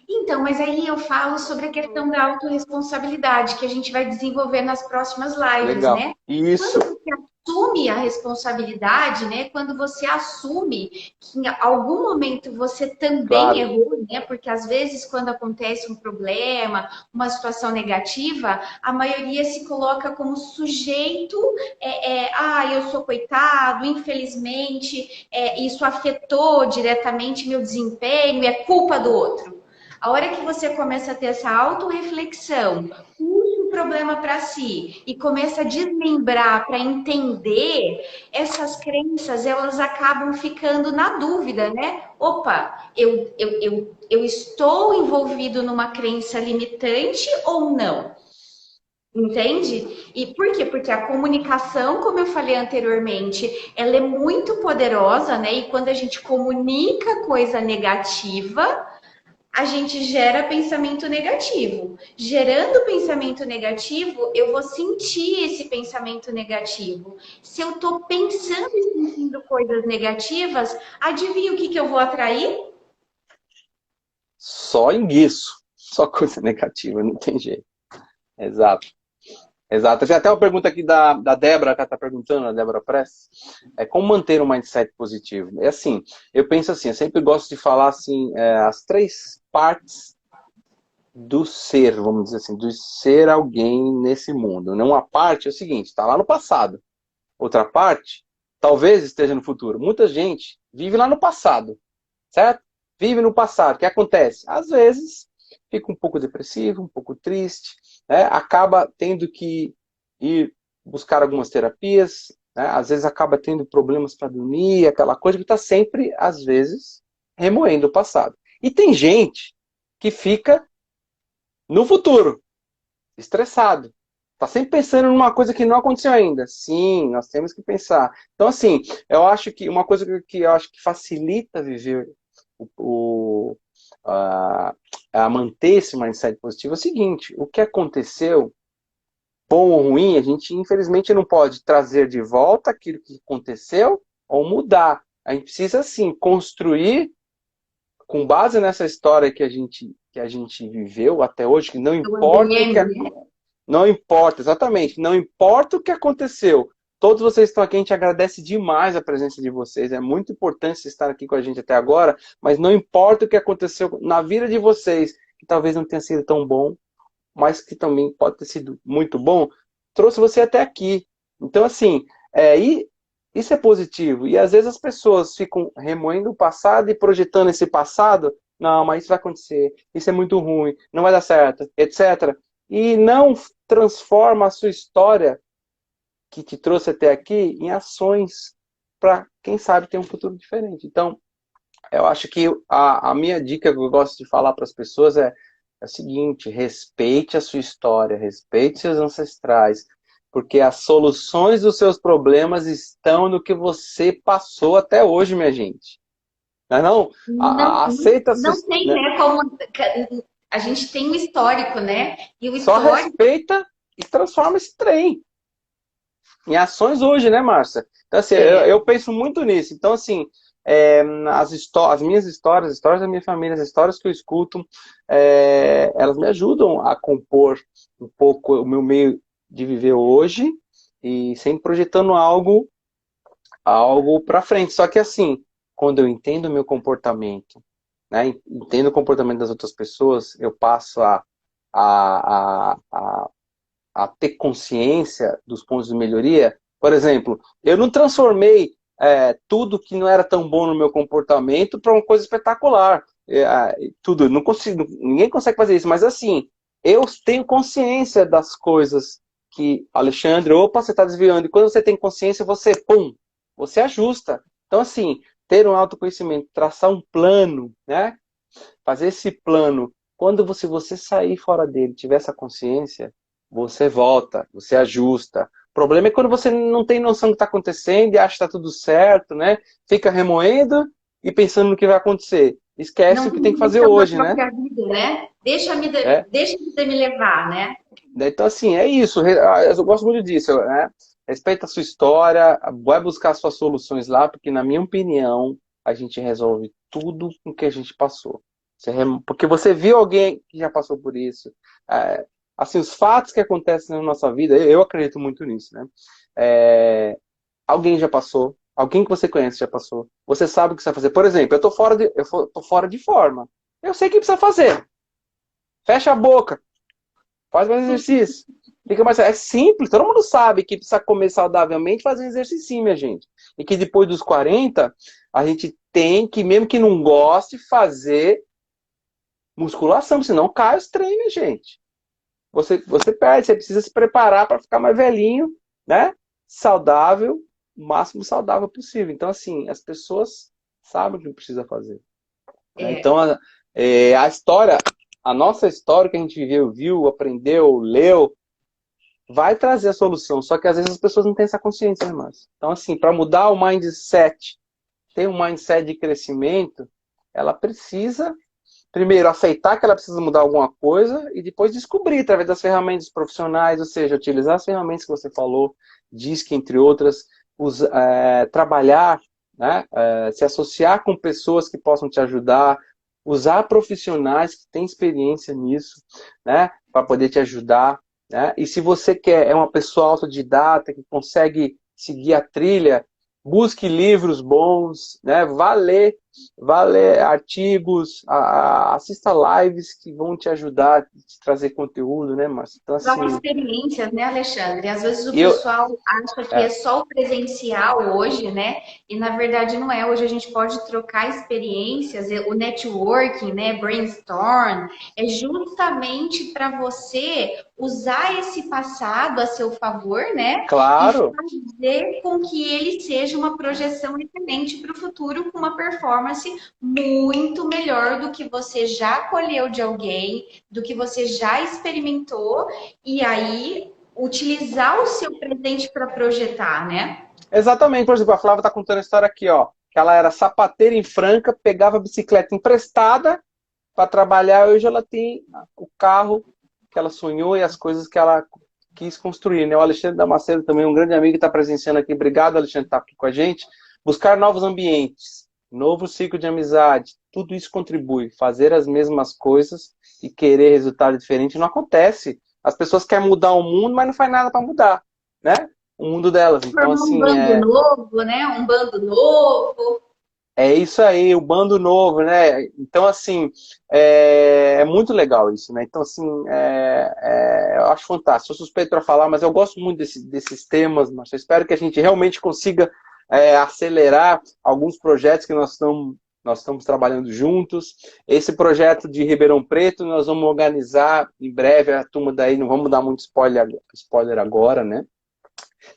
Então, mas aí eu falo sobre a questão da autorresponsabilidade, que a gente vai desenvolver nas próximas lives, Legal. né? Isso, Quando você assume a responsabilidade, né? Quando você assume que em algum momento você também claro. errou, né? Porque às vezes quando acontece um problema, uma situação negativa, a maioria se coloca como sujeito, eu sou coitado, infelizmente, isso afetou diretamente meu desempenho, é culpa do outro. A hora que você começa a ter essa autorreflexão, puxa o problema para si e começa a desmembrar para entender, essas crenças, elas acabam ficando na dúvida, né? Opa, eu estou envolvido numa crença limitante ou não? Entende? E por quê? Porque a comunicação, como eu falei anteriormente, ela é muito poderosa, né? E quando a gente comunica coisa negativa, a gente gera pensamento negativo. Gerando pensamento negativo, eu vou sentir esse pensamento negativo. Se eu estou pensando e sentindo coisas negativas, adivinha o que eu vou atrair? Só isso. Só coisa negativa, não tem jeito. Exato. Exato. Tem até uma pergunta aqui da Débora, que ela está perguntando, a Débora Press. Como manter um mindset positivo? É assim, eu penso assim, eu sempre gosto de falar assim, as três partes do ser, vamos dizer assim, do ser alguém nesse mundo. Né? Uma parte é o seguinte, está lá no passado. Outra parte, talvez esteja no futuro. Muita gente vive lá no passado, certo? Vive no passado. O que acontece? Às vezes, fica um pouco depressivo, um pouco triste, né? Acaba tendo que ir buscar algumas terapias, né? Às vezes acaba tendo problemas para dormir, aquela coisa que está sempre, às vezes, remoendo o passado. E tem gente que fica no futuro, estressado. Está sempre pensando numa coisa que não aconteceu ainda. Sim, nós temos que pensar. Então, assim, eu acho que uma coisa que eu acho que facilita viver o, a, a manter esse mindset positivo é o seguinte: o que aconteceu, bom ou ruim, a gente infelizmente não pode trazer de volta aquilo que aconteceu ou mudar. A gente precisa, sim, construir com base nessa história que a gente viveu até hoje, que não Eu importa o que ambiente, né? Não importa, exatamente. Não importa o que aconteceu. Todos vocês que estão aqui, a gente agradece demais a presença de vocês. É muito importante vocês estarem aqui com a gente até agora, mas não importa o que aconteceu na vida de vocês, que talvez não tenha sido tão bom, mas que também pode ter sido muito bom, trouxe você até aqui. Então, assim, isso é positivo. E às vezes as pessoas ficam remoendo o passado e projetando esse passado. Não, mas isso vai acontecer, isso é muito ruim, não vai dar certo, etc. E não transforma a sua história que te trouxe até aqui em ações para, quem sabe, ter um futuro diferente. Então, eu acho que a minha dica que eu gosto de falar para as pessoas é o seguinte: respeite a sua história, respeite seus ancestrais, porque as soluções dos seus problemas estão no que você passou até hoje, minha gente. Não é não? Não, Aceita a sua, não tem, né? né? Como a gente tem um histórico, né? E o Só histórico. respeita e transforma esse trem em ações hoje, né, Márcia? Então, assim, É, eu penso muito nisso. Então, assim, as minhas histórias, as histórias da minha família, as histórias que eu escuto, elas me ajudam a compor um pouco o meu meio de viver hoje e sempre projetando algo para frente. Só que, assim, quando eu entendo o meu comportamento, né, entendo o comportamento das outras pessoas, eu passo a, a, a ter consciência dos pontos de melhoria. Por exemplo, eu não transformei tudo que não era tão bom no meu comportamento para uma coisa espetacular. Tudo, não consigo, ninguém consegue fazer isso, mas assim, eu tenho consciência das coisas que, Alexandre, opa, você está desviando. E quando você tem consciência, você, pum, você ajusta. Então, assim, ter um autoconhecimento, traçar um plano, né? Fazer esse plano. Quando você sair fora dele, tiver essa consciência, você volta, você ajusta. O problema é quando você não tem noção do que está acontecendo e acha que está tudo certo, né? Fica remoendo e pensando no que vai acontecer. Esquece não o que tem tem que fazer gestão da hoje, né? própria vida, né? É. Deixa a vida me levar, né? Então, assim, é isso. Eu gosto muito disso, né? Respeita a sua história, vai buscar suas soluções lá, porque, na minha opinião, a gente resolve tudo com que a gente passou. Porque você viu alguém que já passou por isso. É, assim, os fatos que acontecem na nossa vida, eu acredito muito nisso, né? Alguém já passou, alguém que você conhece já passou. Você sabe o que você vai fazer. Por exemplo, tô fora de forma. Eu sei o que precisa fazer. Fecha a boca. Faz mais exercício. Fica mais. É simples, todo mundo sabe que precisa comer saudavelmente, fazer um exercício, minha gente. E que depois dos 40, a gente tem que, mesmo que não goste, fazer musculação, senão cai os treinos, minha gente. Você perde, você precisa se preparar para ficar mais velhinho, né? Saudável, o máximo saudável possível. Então, assim, as pessoas sabem o que precisa fazer. Né? É, Então, a história, a nossa história que a gente viveu, viu, aprendeu, leu, vai trazer a solução. Só que às vezes as pessoas não têm essa consciência, né, Márcio? Então, assim, para mudar o mindset, ter um mindset de crescimento, ela precisa, primeiro, aceitar que ela precisa mudar alguma coisa e depois descobrir, através das ferramentas profissionais, ou seja, utilizar as ferramentas que você falou, DISC, entre outras, trabalhar, né, se associar com pessoas que possam te ajudar, usar profissionais que têm experiência nisso, né, para poder te ajudar. Né? E se você é uma pessoa autodidata, que consegue seguir a trilha, busque livros bons, né? Vá ler artigos, assista lives que vão te ajudar, te trazer conteúdo, né, Márcio? Então, troca assim, experiências, né, Alexandre? Às vezes o eu... pessoal acha que é É, só o presencial hoje, né? E na verdade não é. Hoje a gente pode trocar experiências, o networking, né, brainstorm, é justamente para você usar esse passado a seu favor, né? E claro, fazer com que ele seja uma projeção excelente para o futuro, com uma performance muito melhor do que você já colheu de alguém, do que você já experimentou e aí utilizar o seu presente para projetar, né? exatamente. Por exemplo, a Flávia está contando a história aqui, ó, que ela era sapateira em Franca, pegava a bicicleta emprestada para trabalhar. Hoje ela tem o carro que ela sonhou e as coisas que ela quis construir. Né? O Alexandre Damasceno também, um grande amigo que está presenciando aqui. Obrigado, Alexandre, por estar aqui com a gente. Buscar novos ambientes, novo ciclo de amizade, tudo isso contribui. Fazer as mesmas coisas e querer resultado diferente não acontece. as pessoas querem mudar o mundo, mas não faz nada para mudar, né? O mundo delas. Então, Formar um assim, bando novo, né? Um bando novo. é isso aí, o bando novo, né? Então, assim, é muito legal isso, né? Então, assim, eu acho fantástico. Sou suspeito para falar, mas eu gosto muito desses temas, mas eu espero que a gente realmente consiga acelerar alguns projetos que nós estamos trabalhando juntos. Esse projeto de Ribeirão Preto, nós vamos organizar em breve, a turma daí, não vamos dar muito spoiler agora, né?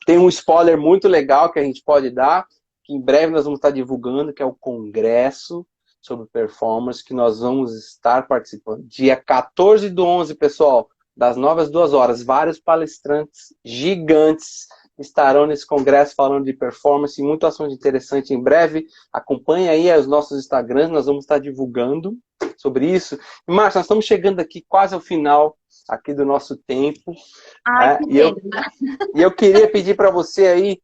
Tem um spoiler muito legal que a gente pode dar, que em breve nós vamos estar divulgando, que é o Congresso sobre Performance, que nós vamos estar participando. Dia 14/11, pessoal, das 9 às 2 horas. Vários palestrantes gigantes estarão nesse congresso falando de performance e muito assunto interessante em breve. Acompanhe aí os nossos Instagrams, nós vamos estar divulgando sobre isso. E, Márcia, nós estamos chegando aqui quase ao final aqui do nosso tempo. Ai, que E eu pena. e eu queria pedir para você aí,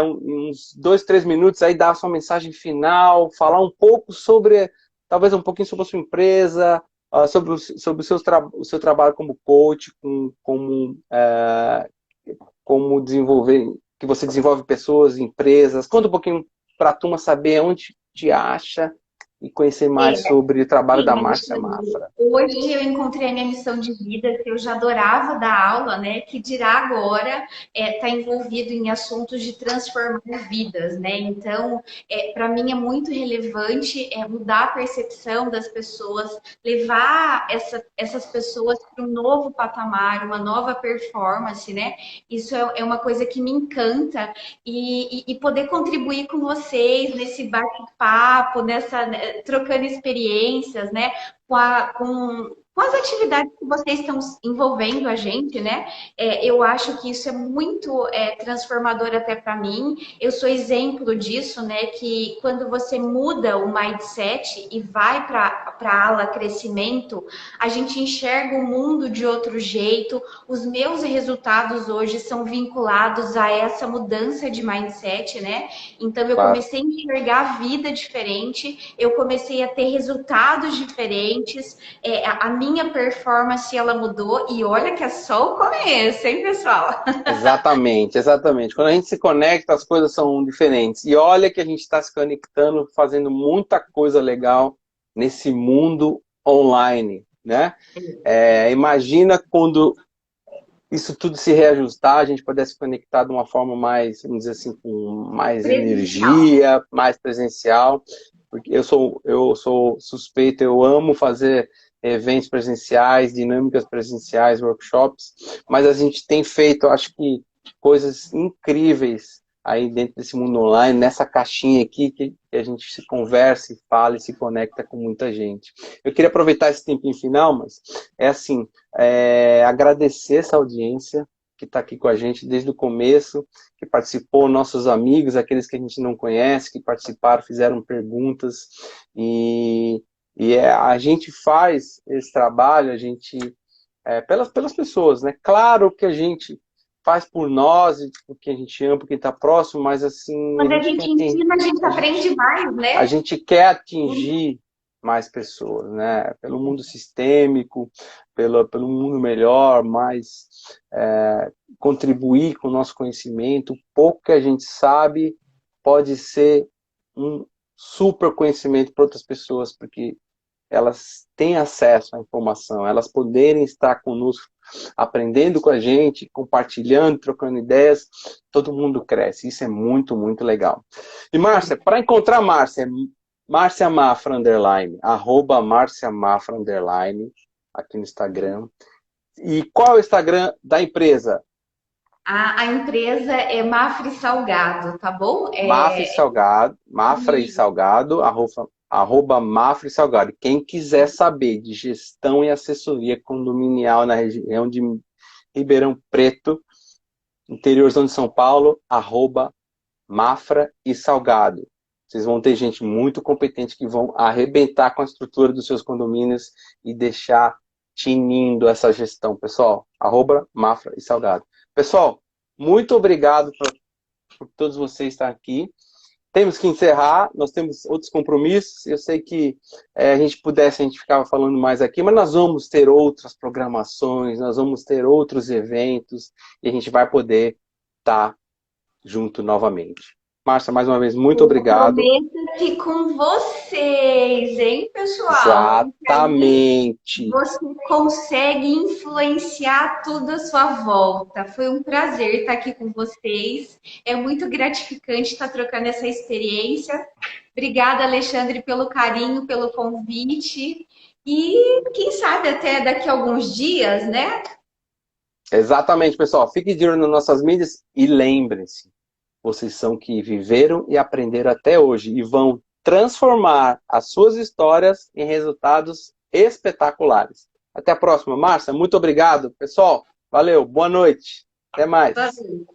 uns 2, 3 minutos, aí dar a sua mensagem final, falar um pouco sobre, talvez um pouquinho sobre a sua empresa, sobre o seu trabalho como coach, como desenvolver, que você desenvolve pessoas, empresas. Conta um pouquinho para a turma saber onde te acha e conhecer mais sobre o trabalho Sim, da Márcia Alexandre. Mafra. Hoje eu encontrei a minha missão de vida, que eu já adorava dar aula, né? Que dirá agora está envolvido em assuntos de transformar vidas, né? Então, para mim é muito relevante mudar a percepção das pessoas, levar essas pessoas para um novo patamar, uma nova performance, né? Isso é uma coisa que me encanta e poder contribuir com vocês nesse bate-papo, trocando experiências, né? Com as atividades que vocês estão envolvendo a gente, né? Eu acho que isso é muito transformador até para mim. Eu sou exemplo disso, né? Que quando você muda o mindset e vai para a ala crescimento, a gente enxerga o mundo de outro jeito. Os meus resultados hoje são vinculados a essa mudança de mindset, né? Então eu Claro. comecei a enxergar a vida diferente, eu comecei a ter resultados diferentes, a minha performance ela mudou e olha que é só o começo, hein, pessoal? Exatamente, exatamente. Quando a gente se conecta, as coisas são diferentes. E olha que a gente está se conectando, fazendo muita coisa legal nesse mundo online, né? Imagina quando isso tudo se reajustar, a gente puder se conectar de uma forma mais, vamos dizer assim, com mais Presencial. energia, mais presencial. Porque eu sou suspeito, eu amo fazer eventos presenciais, dinâmicas presenciais, workshops, mas a gente tem feito, acho que, coisas incríveis aí dentro desse mundo online, nessa caixinha aqui que a gente se conversa e fala e se conecta com muita gente. Eu queria aproveitar esse tempinho final, mas é assim, agradecer essa audiência que está aqui com a gente desde o começo, que participou, nossos amigos, aqueles que a gente não conhece, que participaram, fizeram perguntas, a gente faz esse trabalho, a gente, pelas pessoas, né? Claro que a gente faz por nós, porque a gente ama, porque está próximo, mas assim, Quando a gente ensina, a gente aprende mais, a né? gente quer atingir mais pessoas, né? Pelo mundo sistêmico, pelo mundo melhor, mais contribuir com o nosso conhecimento. O pouco que a gente sabe pode ser um super conhecimento para outras pessoas, porque elas têm acesso à informação, elas poderem estar conosco, aprendendo com a gente, compartilhando, trocando ideias, todo mundo cresce. Isso é muito, muito legal. E Márcia, para encontrar Márcia, Márcia Mafra, _ @Márcia Mafra, aqui no Instagram. E qual é o Instagram da empresa? A empresa é Mafre Salgado, tá bom? Mafra e Salgado, Mafra e Salgado, @, Mafra e Salgado. Quem quiser saber de gestão e assessoria condominial na região de Ribeirão Preto, interiorzão de São Paulo, @Mafra e Salgado. Vocês vão ter gente muito competente que vão arrebentar com a estrutura dos seus condomínios e deixar tinindo essa gestão, pessoal. @Mafra e Salgado. Pessoal, muito obrigado por todos vocês estarem aqui. temos que encerrar, nós temos outros compromissos. Eu sei que a gente ficava falando mais aqui, mas nós vamos ter outras programações, nós vamos ter outros eventos e a gente vai poder estar junto novamente. Márcia, mais uma vez, muito Eu obrigado. prometo que com vocês, hein, pessoal? Exatamente. Você consegue influenciar tudo à sua volta. Foi um prazer estar aqui com vocês. É muito gratificante estar trocando essa experiência. Obrigada, Alexandre, pelo carinho, pelo convite. E quem sabe até daqui a alguns dias, né? Exatamente, pessoal. Fique de olho nas nossas mídias e lembrem-se, vocês são que viveram e aprenderam até hoje e vão transformar as suas histórias em resultados espetaculares. Até a próxima. Márcia, muito obrigado. Pessoal, valeu. Boa noite. Até mais. Valeu.